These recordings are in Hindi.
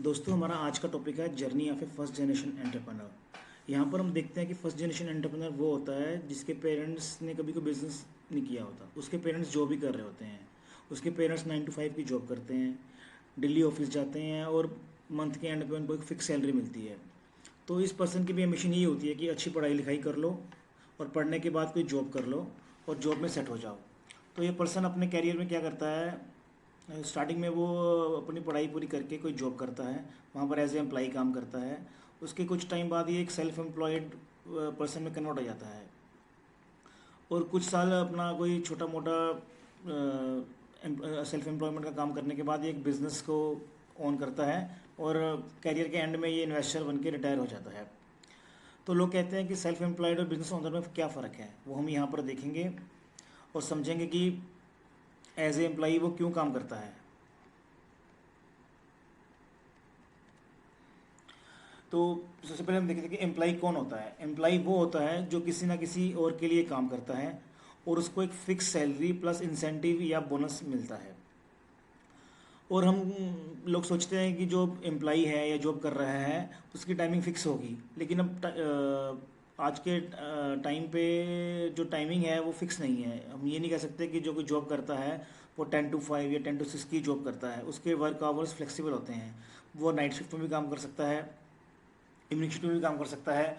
दोस्तों हमारा आज का टॉपिक है journey of A first generation entrepreneur. यहाँ पर हम देखते हैं कि फर्स्ट जनरेशन एंटरप्रेन्योर वो होता है जिसके पेरेंट्स ने कभी कोई बिजनेस नहीं किया होता। उसके पेरेंट्स जॉब ही कर रहे होते हैं। उसके पेरेंट्स 9 to 5 की जॉब करते हैं, दिल्ली ऑफिस जाते हैं और मंथ के एंड पे उनको एक फिक्स सैलरी मिलती है। तो इस पर्सन की भी एम्बिशन यही होती है कि अच्छी पढ़ाई लिखाई कर लो और पढ़ने के बाद कोई जॉब कर लो और जॉब में सेट हो जाओ। तो ये पर्सन अपने कैरियर में क्या करता है, स्टार्टिंग में वो अपनी पढ़ाई पूरी करके कोई जॉब करता है, वहाँ पर एज ए एम्प्लॉई काम करता है। उसके कुछ टाइम बाद ये एक सेल्फ एम्प्लॉयड पर्सन में कन्वर्ट हो जाता है और कुछ साल अपना कोई छोटा मोटा सेल्फ एम्प्लॉयमेंट का काम करने के बाद ये एक बिज़नेस को ऑन करता है और कैरियर के एंड में ये इन्वेस्टर बन के रिटायर हो जाता है। तो लोग कहते हैं कि सेल्फ एम्प्लॉयड और बिजनेस ओनर में क्या फ़र्क है, वो हम यहाँ पर देखेंगे और समझेंगे कि एज ए एम्प्लॉई वो क्यों काम करता है। तो सबसे पहले हम देखते हैं कि एम्प्लॉई कौन होता है। एम्प्लॉई वो होता है जो किसी ना किसी और के लिए काम करता है और उसको एक फिक्स सैलरी प्लस इंसेंटिव या बोनस मिलता है। और हम लोग सोचते हैं कि जो एम्प्लॉई है या जॉब कर रहा है उसकी टाइमिंग फिक्स होगी, लेकिन अब आज के टाइम पे जो टाइमिंग है वो फिक्स नहीं है। हम ये नहीं कह सकते कि जो कोई जॉब करता है वो 10 to 5 या 10 to 6 की जॉब करता है। उसके वर्क आवर्स फ्लेक्सिबल होते हैं। वो नाइट शिफ्ट में भी काम कर सकता है, इवनिंग शिफ्ट में भी काम कर सकता है।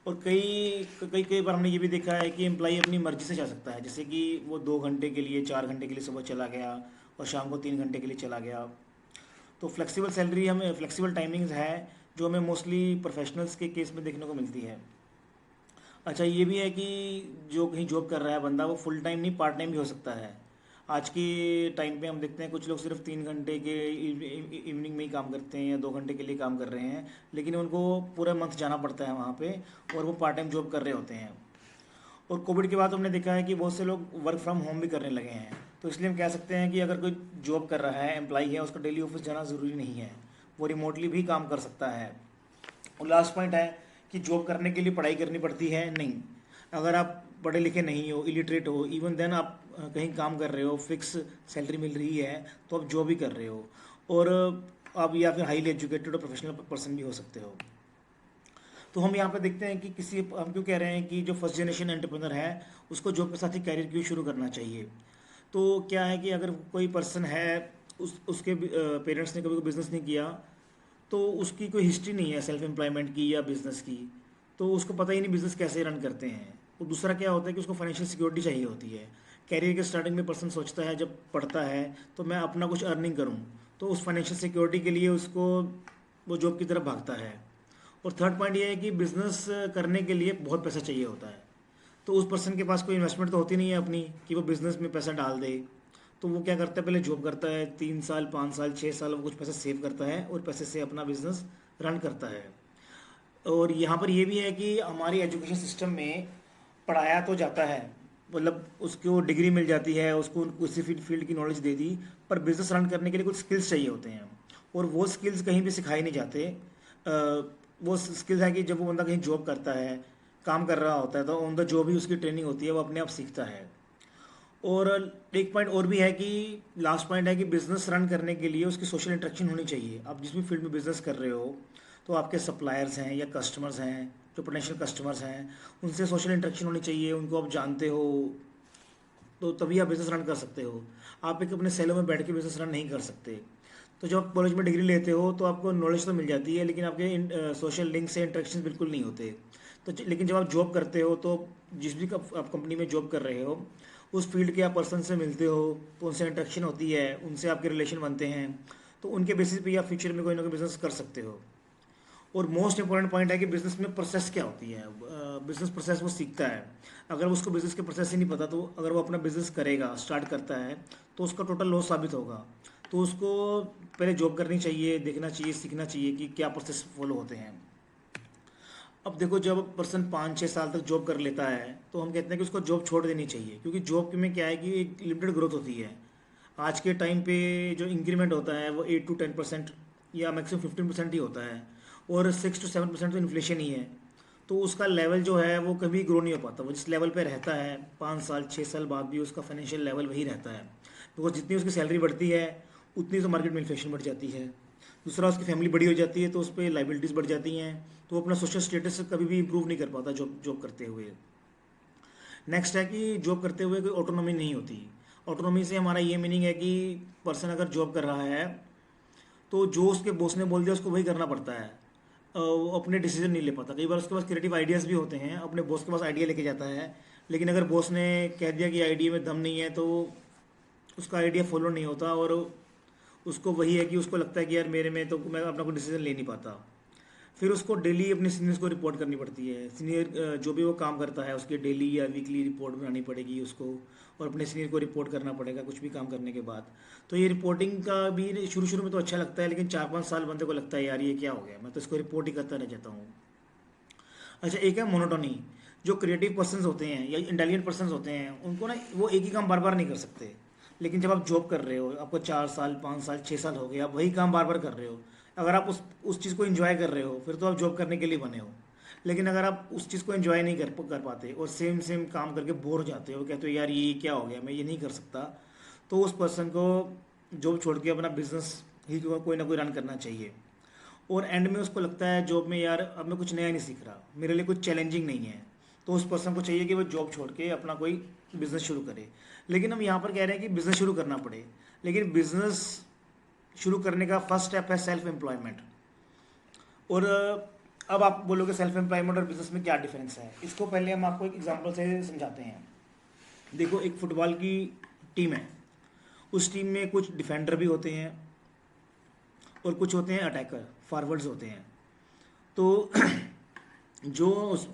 और कई कई कई बार हमने ये भी देखा है कि एम्प्लॉई अपनी मर्जी से जा सकता है, जैसे कि वो 2 घंटे के लिए 4 घंटे के लिए सुबह चला गया और शाम को 3 घंटे के लिए चला गया। तो फ्लेक्सिबल सैलरी हमें फ्लेक्सिबल टाइमिंग्स है जो हमें मोस्टली प्रोफेशनल्स के केस में देखने को मिलती है। अच्छा, ये भी है कि जो कहीं जॉब कर रहा है बंदा वो फुल टाइम नहीं पार्ट टाइम भी हो सकता है। आज के टाइम पे हम देखते हैं कुछ लोग सिर्फ 3 घंटे के इवनिंग में ही काम करते हैं या 2 घंटे के लिए काम कर रहे हैं, लेकिन उनको पूरा मंथ जाना पड़ता है वहाँ पे और वो पार्ट टाइम जॉब कर रहे होते हैं। और कोविड के बाद हमने देखा है कि बहुत से लोग वर्क फ्रॉम होम भी करने लगे हैं। तो इसलिए हम कह सकते हैं कि अगर कोई जॉब कर रहा है, एम्प्लॉई है, उसका डेली ऑफिस जाना ज़रूरी नहीं है, वो रिमोटली भी काम कर सकता है। और लास्ट पॉइंट है कि जॉब करने के लिए पढ़ाई करनी पड़ती है नहीं। अगर आप पढ़े लिखे नहीं हो, इलिटरेट हो, इवन देन आप कहीं काम कर रहे हो, फिक्स सैलरी मिल रही है, तो आप जॉब ही कर रहे हो। और आप या फिर हाईली एजुकेटेड और प्रोफेशनल पर्सन भी हो सकते हो। तो हम यहाँ पे देखते हैं कि हम क्यों कह रहे हैं कि जो फर्स्ट जनरेशन एंटरप्रेन्योर है उसको जॉब के साथ ही कैरियर क्यों शुरू करना चाहिए। तो क्या है कि अगर कोई पर्सन है, उसके पेरेंट्स ने कभी कोई बिज़नेस नहीं किया, तो उसकी कोई हिस्ट्री नहीं है सेल्फ एम्प्लॉयमेंट की या बिज़नेस की, तो उसको पता ही नहीं बिज़नेस कैसे रन करते हैं। और दूसरा क्या होता है कि उसको फाइनेंशियल सिक्योरिटी चाहिए होती है। कैरियर के स्टार्टिंग में पर्सन सोचता है जब पढ़ता है तो मैं अपना कुछ अर्निंग करूं, तो उस फाइनेंशियल सिक्योरिटी के लिए उसको वो जॉब की तरफ भागता है। और थर्ड पॉइंट ये है कि बिज़नेस करने के लिए बहुत पैसा चाहिए होता है। तो उस पर्सन के पास कोई इन्वेस्टमेंट तो होती नहीं है अपनी कि वो बिज़नेस में पैसा डाल दे। तो वो क्या करता है, पहले जॉब करता है, 3 साल 5 साल 6 साल वो कुछ पैसा सेव करता है और पैसे से अपना बिज़नेस रन करता है। और यहाँ पर ये भी है कि हमारी एजुकेशन सिस्टम में पढ़ाया तो जाता है, मतलब उसको डिग्री मिल जाती है, उसको किसी फील्ड की नॉलेज दे दी, पर बिज़नेस रन करने के लिए कुछ स्किल्स चाहिए होते हैं और वो स्किल्स कहीं भी सिखाए नहीं जाते। वो स्किल्स है कि जब वो बंदा कहीं जॉब करता है, काम कर रहा होता है, तो ऑन द जॉब ही उसकी ट्रेनिंग होती है, वो अपने आप सीखता है। और एक पॉइंट और भी है कि लास्ट पॉइंट है कि बिज़नेस रन करने के लिए उसकी सोशल इंटरेक्शन होनी चाहिए। आप जिस भी फील्ड में बिज़नेस कर रहे हो, तो आपके सप्लायर्स हैं या कस्टमर्स हैं, जो पोटेंशियल कस्टमर्स हैं, उनसे सोशल इंटरेक्शन होनी चाहिए, उनको आप जानते हो, तो तभी आप बिज़नेस रन कर सकते हो। आप एक अपने सेलों में बैठ के बिज़नेस रन नहीं कर सकते। तो जब आप कॉलेज में डिग्री लेते हो तो आपको नॉलेज तो मिल जाती है, लेकिन आपके सोशल लिंक से इंटरेक्शन बिल्कुल नहीं होते। तो लेकिन जब आप जॉब करते हो तो जिस भी आप कंपनी में जॉब कर रहे हो उस फील्ड के आप पर्सन से मिलते हो, तो उनसे इंटरेक्शन होती है, उनसे आपके रिलेशन बनते हैं, तो उनके बेसिस पे आप फ्यूचर में कोई ना कोई बिज़नेस कर सकते हो। और मोस्ट इंपॉर्टेंट पॉइंट है कि बिज़नेस में प्रोसेस क्या होती है। बिज़नेस प्रोसेस वो सीखता है। अगर उसको बिज़नेस के प्रोसेस ही नहीं पता, तो अगर वो अपना बिज़नेस करेगा, स्टार्ट करता है, तो उसका टोटल लॉस साबित होगा। तो उसको पहले जॉब करनी चाहिए, देखना चाहिए, सीखना चाहिए कि क्या प्रोसेस फॉलो होते हैं। अब देखो, जब पर्सन 5 6 साल तक जॉब कर लेता है तो हम कहते हैं कि उसको जॉब छोड़ देनी चाहिए, क्योंकि जॉब में क्या है कि एक लिमिटेड ग्रोथ होती है। आज के टाइम पे जो इंक्रीमेंट होता है वो 8 to 10% या मैक्सिमम 15% ही होता है, और 6 to 7% तो इन्फ्लेशन ही है। तो उसका लेवल जो है वो कभी ग्रो नहीं हो पाता। वो जिस लेवल पे रहता है 5 साल 6 साल बाद भी उसका फाइनेंशियल लेवल वही रहता है, बिकॉज जितनी उसकी सैलरी बढ़ती है उतनी तो मार्केट में इन्फ्लेशन बढ़ जाती है। दूसरा उसकी फैमिली बड़ी हो जाती है तो उस पर लाइबिलिटीज़ बढ़ जाती हैं, तो वो अपना सोशल स्टेटस कभी भी इंप्रूव नहीं कर पाता जॉब जॉब करते हुए। नेक्स्ट है कि जॉब करते हुए कोई ऑटोनॉमी नहीं होती। ऑटोनॉमी से हमारा ये मीनिंग है कि पर्सन अगर जॉब कर रहा है तो जो उसके बॉस ने बोल दिया उसको वही करना पड़ता है। वो अपने डिसीजन नहीं ले पाता। कई बार उसके पास क्रिएटिव आइडियाज़ भी होते हैं, अपने बॉस के पास आइडिया लेके जाता है, लेकिन अगर बॉस ने कह दिया कि आइडिया में दम नहीं है तो उसका आइडिया फॉलो नहीं होता, और उसको वही है कि उसको लगता है कि यार मेरे में तो मैं अपना कोई डिसीजन ले नहीं पाता। फिर उसको डेली अपने सीनियर्स को रिपोर्ट करनी पड़ती है। सीनियर जो भी वो काम करता है उसकी डेली या वीकली रिपोर्ट बनानी पड़ेगी उसको, और अपने सीनियर को रिपोर्ट करना पड़ेगा कुछ भी काम करने के बाद। तो ये रिपोर्टिंग का भी शुरू शुरू में तो अच्छा लगता है, लेकिन 4-5 साल बंदे को लगता है यार ये क्या हो गया, मैं तो इसको रिपोर्ट ही करता रह जाता हूँ। अच्छा, एक है मोनोटोनी। जो क्रिएटिव पर्सन्स होते हैं या इंटेलिजेंट पर्सन्स होते हैं उनको ना वो एक ही काम बार बार नहीं कर सकते। लेकिन जब आप जॉब कर रहे हो, आपको 4 साल 5 साल 6 साल हो गए, आप वही काम बार बार कर रहे हो, अगर आप उस चीज़ को एंजॉय कर रहे हो फिर तो आप जॉब करने के लिए बने हो। लेकिन अगर आप उस चीज़ को एंजॉय नहीं कर पाते और सेम सेम काम करके बोर हो जाते हो, कहते हो यार ये क्या हो गया, मैं ये नहीं कर सकता, तो उस पर्सन को जॉब छोड़ के अपना बिजनेस ही कोई ना कोई रन करना चाहिए। और एंड में उसको लगता है जॉब में यार अब मैं कुछ नया नहीं सीख रहा, मेरे लिए कुछ चैलेंजिंग नहीं है, तो उस पर्सन को चाहिए कि वो जॉब छोड़ के अपना कोई बिज़नेस शुरू करे। लेकिन हम यहाँ पर कह रहे हैं कि बिज़नेस शुरू करना पड़े, लेकिन बिज़नेस शुरू करने का फर्स्ट स्टेप है सेल्फ एम्प्लॉयमेंट। और अब आप बोलोगे सेल्फ एम्प्लॉयमेंट और बिज़नेस में क्या डिफरेंस है, इसको पहले हम आपको एक एग्जांपल से समझाते हैं। देखो, एक फुटबॉल की टीम है, उस टीम में कुछ डिफेंडर भी होते हैं और कुछ होते हैं अटैकर, फॉरवर्ड्स होते हैं। तो जो उस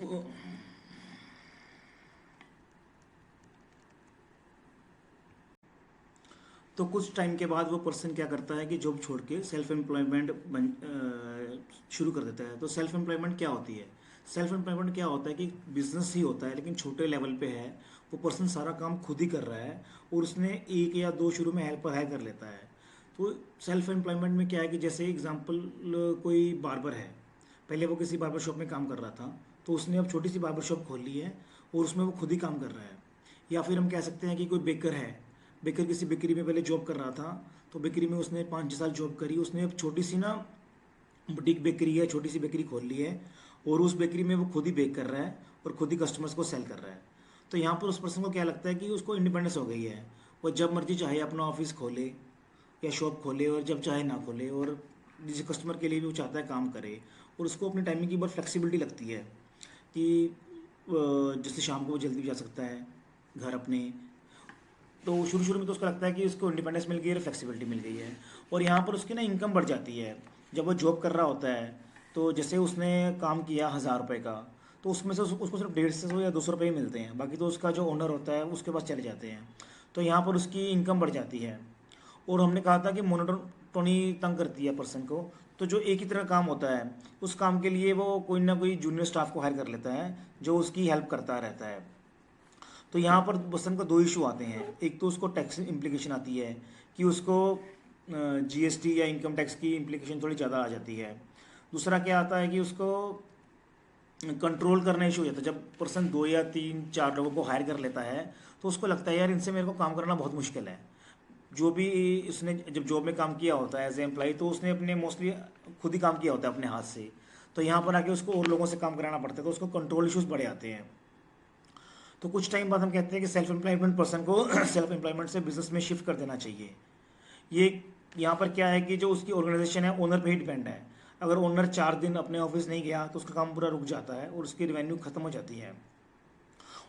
तो कुछ टाइम के बाद वो पर्सन क्या करता है कि जॉब छोड़ के सेल्फ एम्प्लॉयमेंट शुरू कर देता है। तो सेल्फ एम्प्लॉयमेंट क्या होती है? सेल्फ एम्प्लॉयमेंट क्या होता है कि बिजनेस ही होता है लेकिन छोटे लेवल पे है। वो पर्सन सारा काम खुद ही कर रहा है और उसने 1 या 2 शुरू में हेल्पर हायर कर लेता है। तो सेल्फ एम्प्लॉयमेंट में क्या है कि जैसे एग्जांपल, कोई बार्बर है, पहले वो किसी बार्बर शॉप में काम कर रहा था, तो उसने अब छोटी सी बार्बर शॉप खोल ली है और उसमें वो खुद ही काम कर रहा है। या फिर हम कह सकते हैं कि कोई बेकर है, बेकर किसी बेकरी में पहले जॉब कर रहा था, तो बेकरी में उसने 5-6 साल जॉब करी, उसने अब छोटी सी ना बुटीक बेकरी है, छोटी सी बेकरी खोल ली है, और उस बेकरी में वो खुद ही बेक कर रहा है और खुद ही कस्टमर्स को सेल कर रहा है। तो यहाँ पर उस पर्सन को क्या लगता है कि उसको इंडिपेंडेंस हो गई है, वो जब मर्जी चाहे अपना ऑफिस खोले या शॉप खोले और जब चाहे ना खोले, और जिस कस्टमर के लिए भी वो चाहता है काम करे। और उसको अपनी टाइमिंग की बहुत फ्लेक्सिबिलिटी लगती है कि जैसे शाम को वो जल्दी भी जा सकता है घर अपने। तो शुरू शुरू में तो उसको लगता है कि उसको इंडिपेंडेंस मिल गई है, फ्लेक्सिबिलिटी मिल गई है, और यहाँ पर उसकी ना इनकम बढ़ जाती है। जब वो जॉब कर रहा होता है तो जैसे उसने काम किया 1,000 रुपये का, तो उसमें से उसको सिर्फ 150 या 200 रुपये ही मिलते हैं, बाकी तो उसका जो ओनर होता है उसके पास चले जाते हैं। तो यहाँ पर उसकी इनकम बढ़ जाती है। और हमने कहा था कि मोनोटोनी तंग करती है पर्सन को, तो जो एक ही तरह काम होता है उस काम के लिए वो कोई ना कोई जूनियर स्टाफ को हायर कर लेता है जो उसकी हेल्प करता रहता है। तो यहाँ पर पर्सन को 2 इशू आते हैं। एक तो उसको टैक्स इम्प्लीकेशन आती है कि उसको जीएसटी या इनकम टैक्स की इम्प्लीकेशन थोड़ी ज़्यादा आ जाती है। दूसरा क्या आता है कि उसको कंट्रोल करना इशू हो जाता है। जब पर्सन 2 या 3 4 लोगों को हायर कर लेता है तो उसको लगता है यार इनसे मेरे को काम करना बहुत मुश्किल है। जो भी उसने जब जॉब में काम किया होता है एज ए एम्प्लॉय, तो उसने अपने मोस्टली खुद ही काम किया होता है अपने हाथ से। तो यहाँ पर आके उसको और लोगों से काम कराना पड़ता है, तो उसको कंट्रोल इश्यूज बढ़े आते हैं। तो कुछ टाइम बाद हम कहते हैं कि सेल्फ एम्प्लॉयमेंट पर्सन को सेल्फ एम्प्लॉयमेंट से बिजनेस में शिफ्ट कर देना चाहिए। ये यहाँ पर क्या है कि जो उसकी ऑर्गेनाइजेशन है ओनर पे ही डिपेंड है। अगर ओनर 4 दिन अपने ऑफिस नहीं गया तो उसका काम पूरा रुक जाता है और उसकी रेवेन्यू खत्म हो जाती है।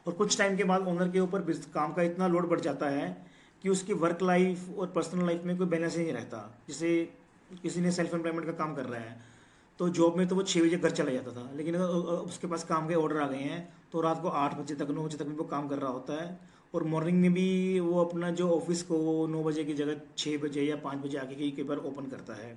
और कुछ टाइम के बाद ओनर के ऊपर काम का इतना लोड बढ़ जाता है कि उसकी वर्क लाइफ और पर्सनल लाइफ में कोई बैलेंस ही नहीं रहता। जैसे किसी ने सेल्फ एम्प्लॉयमेंट का काम कर रहा है, तो जॉब में तो वो 6 बजे घर चला जाता था, लेकिन उसके पास काम के ऑर्डर आ गए हैं तो रात को 8 बजे तक 9 बजे तक भी वो काम कर रहा होता है। और मॉर्निंग में भी वो अपना जो ऑफिस को 9 बजे की जगह 6 बजे या 5 बजे आके कई बार ओपन करता है।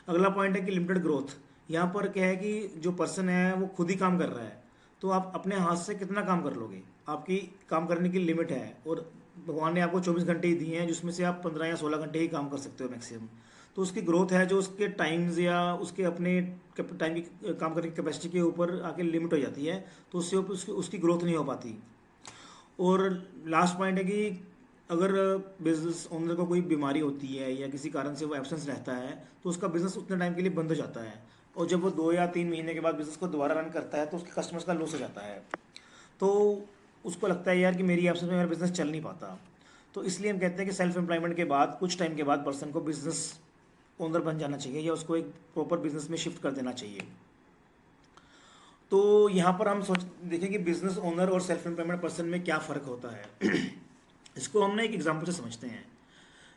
अगला पॉइंट है कि लिमिटेड ग्रोथ। यहाँ पर क्या है कि जो पर्सन है वो खुद ही काम कर रहा है, तो आप अपने हाथ से कितना काम कर लोगे, आपकी काम करने की लिमिट है। और भगवान ने आपको 24 घंटे ही दिए हैं जिसमें से आप 15 या 16 घंटे ही काम कर सकते हो मैक्सिमम। तो उसकी ग्रोथ है जो उसके टाइम्स या उसके अपने टाइम की काम करने की कैपेसिटी के ऊपर आके लिमिट हो जाती है, तो उससे उसकी ग्रोथ नहीं हो पाती। और लास्ट पॉइंट है कि अगर बिजनेस ओनर को कोई बीमारी होती है या किसी कारण से वो एब्सेंस रहता है तो उसका बिजनेस उतने टाइम के लिए बंद हो जाता है, और जब वो 2 या 3 महीने के बाद बिजनेस को दोबारा रन करता है तो उसके कस्टमर्स का लॉस हो जाता है। तो उसको लगता है यार कि मेरी एब्सेंस में मेरा बिजनेस चल नहीं पाता। तो इसलिए हम कहते हैं कि सेल्फ एम्प्लॉयमेंट के बाद कुछ टाइम के बाद पर्सन को बिजनेस ओनर बन जाना चाहिए या उसको एक प्रॉपर बिजनेस में शिफ्ट कर देना चाहिए। तो यहाँ पर हम सोच देखें कि बिजनेस ओनर और सेल्फ एम्प्लॉयमेंट पर्सन में क्या फ़र्क होता है। इसको हम ना एक एग्जांपल से समझते हैं।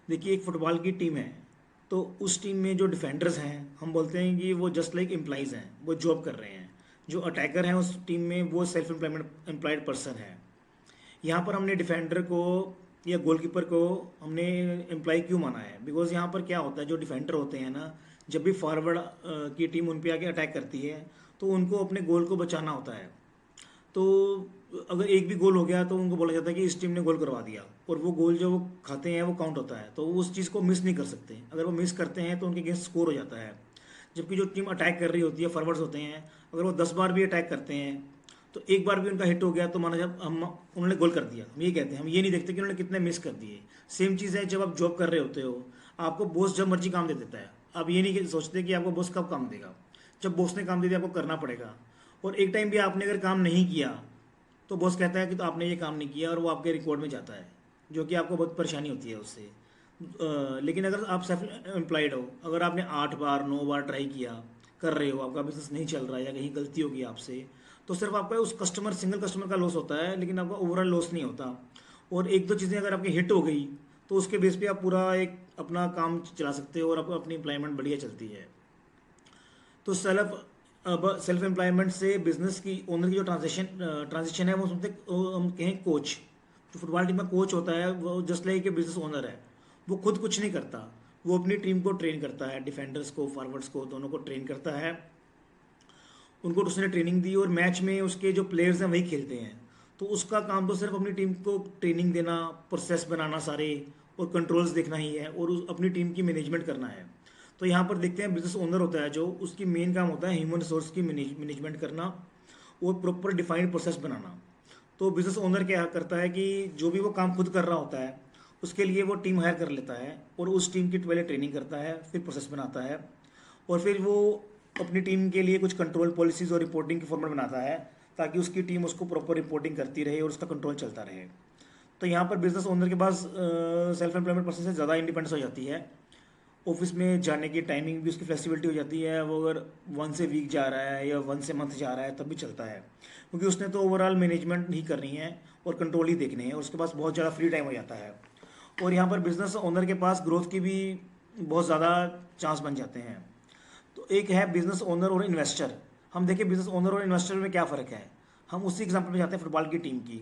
देखिए, एक फुटबॉल की टीम है, तो उस टीम में जो डिफेंडर्स हैं हम बोलते हैं कि वो जस्ट लाइक एम्प्लॉइज़ हैं, वो जॉब कर रहे हैं। जो अटैकर हैं उस टीम में वो सेल्फ एम्प्लॉयड पर्सन है। यहाँ पर हमने डिफेंडर को या गोलकीपर को हमने एम्प्लॉय क्यों माना है, बिकॉज यहाँ पर क्या होता है, जो डिफेंडर होते हैं ना, जब भी फॉरवर्ड की टीम उन पे आके अटैक करती है तो उनको अपने गोल को बचाना होता है। तो अगर एक भी गोल हो गया तो उनको बोला जाता है कि इस टीम ने गोल करवा दिया, और वो गोल जो वो खाते हैं वो काउंट होता है, तो वो उस चीज़ को मिस नहीं कर सकते। अगर वो मिस करते हैं तो उनके अगेंस्ट स्कोर हो जाता है। जबकि जो टीम अटैक कर रही होती है, फॉरवर्ड्स होते हैं, अगर वो 10 बार भी अटैक करते हैं तो एक बार भी उनका हिट हो गया तो माना जब हम उन्होंने गोल कर दिया, हम ये कहते हैं, हम ये नहीं देखते कि उन्होंने कितने मिस कर दिए। सेम चीज़ है जब आप जॉब कर रहे होते हो, आपको बॉस जब मर्जी काम दे देता है, आप ये नहीं सोचते कि आपको बॉस कब काम देगा। जब बॉस ने काम दे दिया आपको करना पड़ेगा, और एक टाइम भी आपने अगर काम नहीं किया तो बॉस कहता है कि तो आपने ये काम नहीं किया, और वो आपके रिकॉर्ड में जाता है, जो कि आपको बहुत परेशानी होती है उससे। लेकिन अगर आप सेल्फ एम्प्लॉयड हो, अगर आपने 8 बार 9 बार ट्राई किया, कर रहे हो, आपका बिजनेस नहीं चल रहा है या कहीं गलती होगी आपसे, तो सिर्फ आपका उस सिंगल कस्टमर का लॉस होता है, लेकिन आपका ओवरऑल लॉस नहीं होता। और एक दो चीज़ें अगर आपकी हिट हो गई तो उसके बेस पे आप पूरा एक अपना काम चला सकते हो और आपको अपनी एम्प्लॉयमेंट बढ़िया चलती है। तो सेल्फ एम्प्लॉयमेंट से बिजनेस की ओनर की जो ट्रांजिशन है वो समझते, हम कहें कोच, जो फुटबॉल टीम में कोच होता है वो जस्ट लाइक बिजनेस ओनर है। वो खुद कुछ नहीं करता, वो अपनी टीम को ट्रेन करता है, डिफेंडर्स को फॉरवर्ड्स को दोनों को ट्रेन करता है। उनको उसने ट्रेनिंग दी और मैच में उसके जो प्लेयर्स हैं वही खेलते हैं। तो उसका काम तो सिर्फ अपनी टीम को ट्रेनिंग देना, प्रोसेस बनाना सारे, और कंट्रोल्स देखना ही है, और अपनी टीम की मैनेजमेंट करना है। तो यहाँ पर देखते हैं बिजनेस ओनर होता है जो उसकी मेन काम होता है ह्यूमन रिसोर्स की मैनेजमेंट करना और प्रॉपर डिफाइंड प्रोसेस बनाना। तो बिजनेस ओनर क्या करता है कि जो भी वो काम खुद कर रहा होता है उसके लिए वो टीम हायर कर लेता है, और उस टीम की पहले ट्रेनिंग करता है, फिर प्रोसेस बनाता है, और फिर वो अपनी टीम के लिए कुछ कंट्रोल पॉलिसीज़ और रिपोर्टिंग की फॉर्मेट बनाता है, ताकि उसकी टीम उसको प्रॉपर रिपोर्टिंग करती रहे और उसका कंट्रोल चलता रहे। तो यहाँ पर बिजनेस ओनर के पास सेल्फ एम्प्लॉयमेंट पर्सन से ज़्यादा इंडिपेंडेंस हो जाती है। ऑफिस में जाने की टाइमिंग भी उसकी फ्लेक्सिबिलिटी हो जाती है, वो अगर 1 से वीक जा रहा है या 1 से मंथ जा रहा है तब भी चलता है, क्योंकि उसने तो ओवरऑल मैनेजमेंट ही करनी है और कंट्रोल ही देखने हैं, और उसके पास बहुत ज़्यादा फ्री टाइम हो जाता है। और यहाँ पर बिजनेस ओनर के पास ग्रोथ की भी बहुत ज़्यादा चांस बन जाते हैं। तो एक है बिजनेस ओनर और इन्वेस्टर। हम देखें बिजनेस ओनर और इन्वेस्टर में क्या फ़र्क है। हम उसी एग्जांपल में जाते हैं फुटबॉल की टीम की।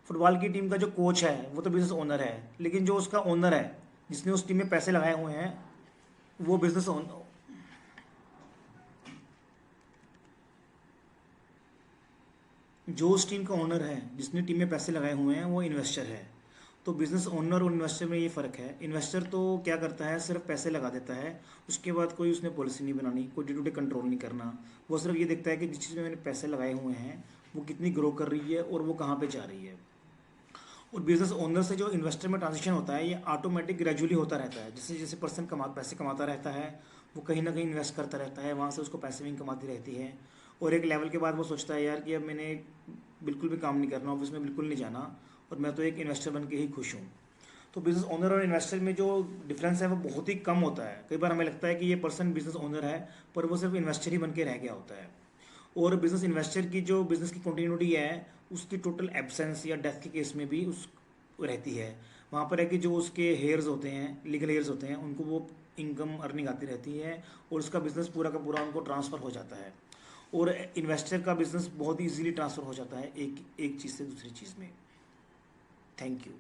फुटबॉल की टीम का जो कोच है वो तो बिजनेस ओनर है, लेकिन जो उसका ओनर है जिसने उस टीम में पैसे लगाए हुए हैं वो बिजनेस ओनर, जो उस टीम का ओनर है जिसने टीम में पैसे लगाए हुए हैं वो इन्वेस्टर है। तो बिजनेस ओनर और इन्वेस्टर में ये फ़र्क है। इन्वेस्टर तो क्या करता है, सिर्फ पैसे लगा देता है, उसके बाद कोई उसने पॉलिसी नहीं बनानी, कोई डे टू डे कंट्रोल नहीं करना। वो सिर्फ ये देखता है कि जिस चीज़ में मैंने पैसे लगाए हुए हैं वो कितनी ग्रो कर रही है और वो कहाँ पे जा रही है। और बिजनेस ओनर से जो इन्वेस्टर में ट्रांजिशन होता है ये ऑटोमेटिक ग्रेजुअली होता रहता है। जैसे जैसे पर्सन पैसे कमाता रहता है, वो कहीं ना कहीं इन्वेस्ट करता रहता है, वहाँ से उसको पैसे भी इनकम आती रहती है। और एक लेवल के बाद वो सोचता है यार कि अब मैंने बिल्कुल भी काम नहीं करना, ऑफिस में बिल्कुल नहीं जाना, और मैं तो एक इन्वेस्टर बन के ही खुश हूँ। तो बिजनेस ओनर और इन्वेस्टर में जो डिफरेंस है वो बहुत ही कम होता है। कई बार हमें लगता है कि ये पर्सन बिजनेस ओनर है पर वो सिर्फ इन्वेस्टर ही बन के रह गया होता है। और बिजनेस इन्वेस्टर की जो बिजनेस की कंटिन्यूटी है उसकी टोटल एब्सेंस या डेथ के केस में भी उस रहती है। वहाँ पर है कि जो उसके हेयर्स होते हैं, लीगल हेयर्स होते हैं, उनको वो इनकम अर्निंग आती रहती है और उसका बिजनेस पूरा का पूरा उनको ट्रांसफ़र हो जाता है। और इन्वेस्टर का बिजनेस बहुत ही ईजीली ट्रांसफ़र हो जाता है एक एक चीज़ से दूसरी चीज़ में। Thank you.